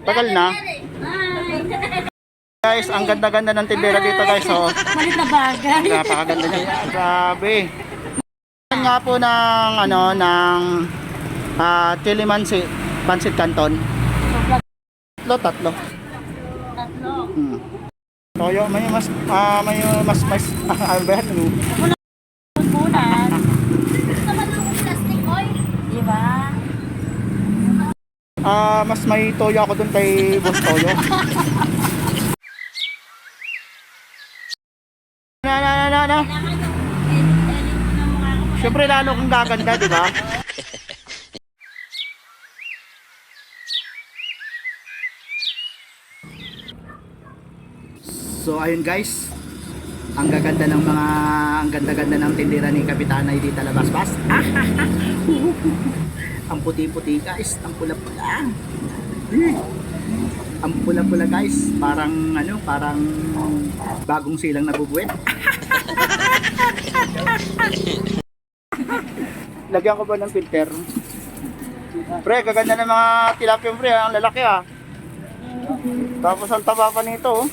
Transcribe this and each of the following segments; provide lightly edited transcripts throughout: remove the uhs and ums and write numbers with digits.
Tagal na. Guys, ang ganda-ganda ng tindera dito guys. Oh. Malit na bagay. Napakaganda niya. Grabe. Yan nga po ng ano ng chili pancit canton. Tatlo. Toyo, may mas alberto. Bunan. Gusto mo ng plastic oil? Diba? Mas may toyo ako dun kay Boss Toyo. Na. Siyempre lalo kang gaganda, di ba? So ayun guys, ang gaganda ng tindera ni Kapitana dito labas-bas. Ang puti-puti guys, ang pula-pula. Ang pula-pula guys, parang bagong silang nabubuwet. Lagyan ko ba ng filter? Pre, gaganda ng mga tilapia pre, ang lalaki ah. Tapos ang taba pa nito oh.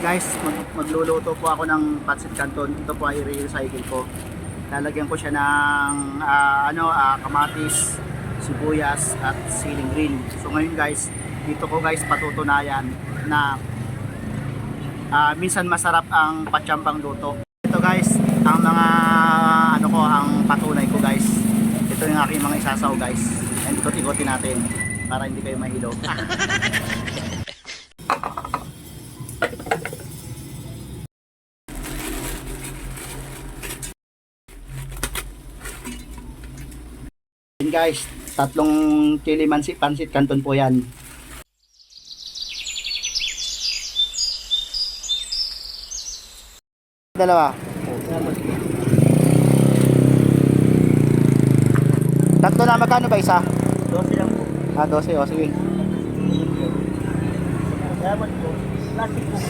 Guys, magluluto po ako ng pancit canton. Ito po ay i-recycle ko. Lalagyan ko siya ng kamatis, sibuyas at siling green. So ngayon guys, dito ko guys patutunayan na minsan masarap ang patsambang luto. Ito guys, ang mga ang patunay ko guys. Ito yung aking mga isasaw guys. And ikot-ikotin natin para hindi kayo mahilo. Guys, tatlong chili pancit canton po yan. Dalawa. Tatlo na, magkano ba isa? 12 lang po. 12, o sige.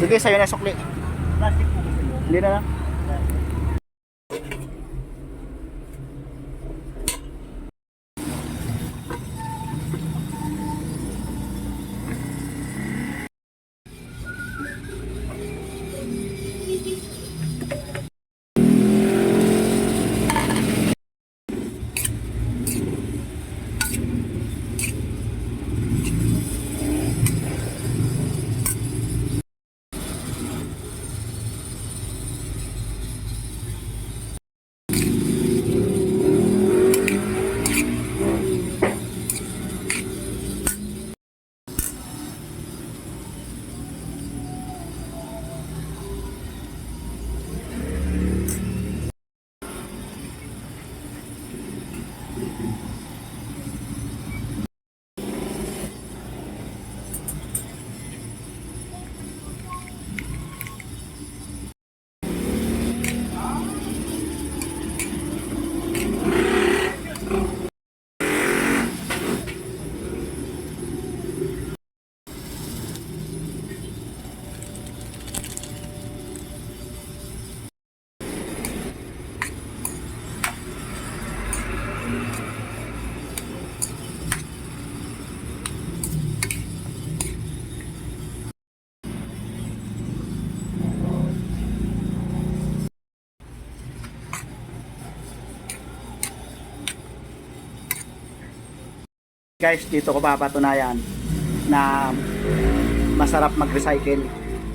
Sige, sa'yo na sukli. Hindi na lang. Guys, dito ko papatunayan na masarap mag-recycle.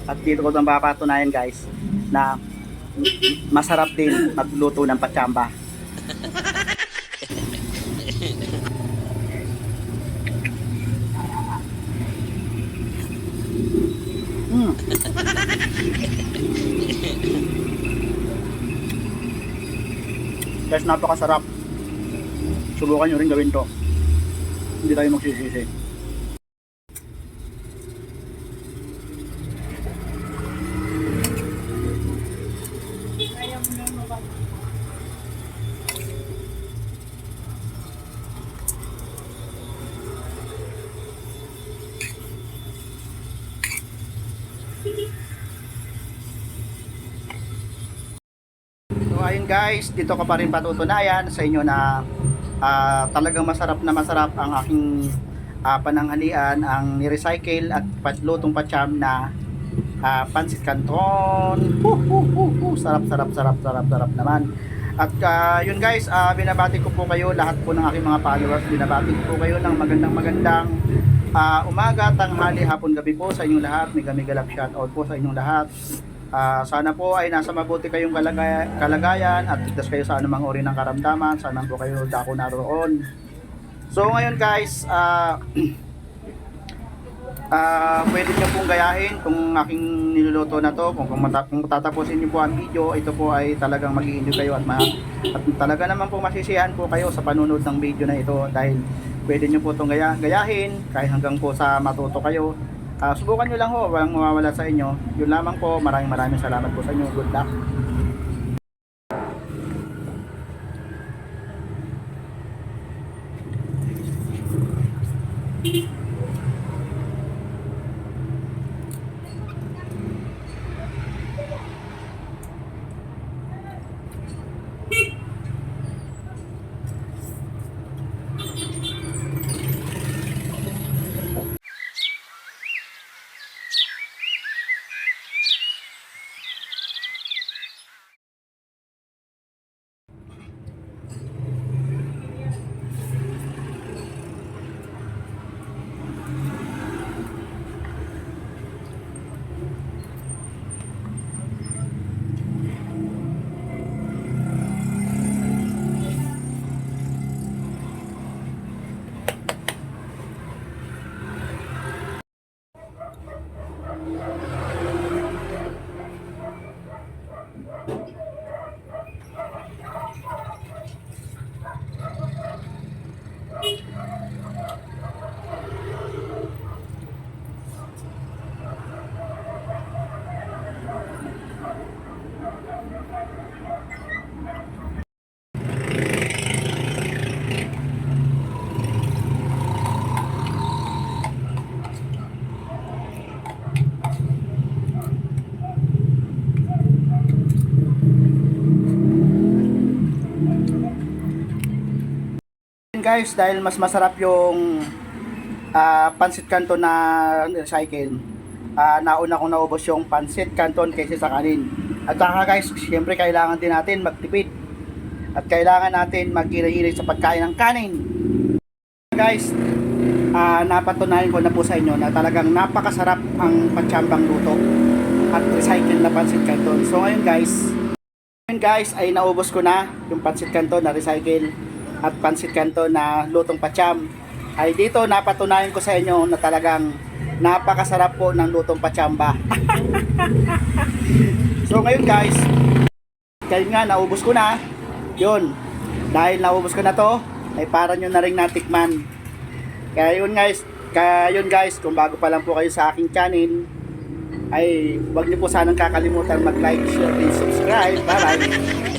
At dito ko papatunayan guys na masarap din magluto ng patsamba. Guys, napakasarap. Subukan nyo rin gawin to. Hindi tayo magsisisi. ayun guys, dito ko pa rin patutunayan sa inyo na talagang masarap na masarap ang aking pananghalian, ang ni-recycle at lutong patsyam na pansit canton. Sarap, sarap, sarap, sarap, sarap naman. At yun guys, binabati ko po kayo, lahat po ng aking mga followers, binabati ko po kayo ng magandang umaga, tanghali, hapon, gabi po sa inyong lahat. Mega love shoutout po sa inyong lahat. Sana po ay nasa mabuti kayong kalagayan at ligtas kayo sa anumang uri ng karamdaman. Sana po kayo dako naroon. So ngayon guys, pwede nyo pong gayahin kung aking niluluto na to. Kung tatapusin nyo po ang video, ito po ay talagang mag-i-enjoy kayo at talaga naman po masisiyahan po kayo sa panunod ng video na ito, dahil pwede nyo po itong gayahin kahit hanggang po sa matuto kayo. Subukan nyo lang ho, walang mawawala sa inyo. Yun lamang po, maraming salamat po sa inyo. Good luck. Guys, dahil mas masarap yung pansit canton na recycle, nauna kong naubos yung pansit canton kaysa sa kanin. At saka guys, siyempre kailangan din natin magtipid at kailangan natin maghilig sa pagkain ng kanin. Guys, napatunayan ko na po sa inyo na talagang napakasarap ang patsyambang luto at recycle na pansit canton. So ngayon guys ay naubos ko na yung pansit canton na recycle at pansit canton na lutong patsyam. Ay dito napatunayan ko sa inyo na talagang napakasarap po ng lutong patsyamba. So ngayon guys, kahit nga naubos ko na yun, dahil naubos ko na to, ay para nyo na rin natikman. Kaya yun guys, kung bago pa lang po kayo sa aking channel, ay huwag niyo po sanang kakalimutan mag-like, share, and subscribe. Bye bye.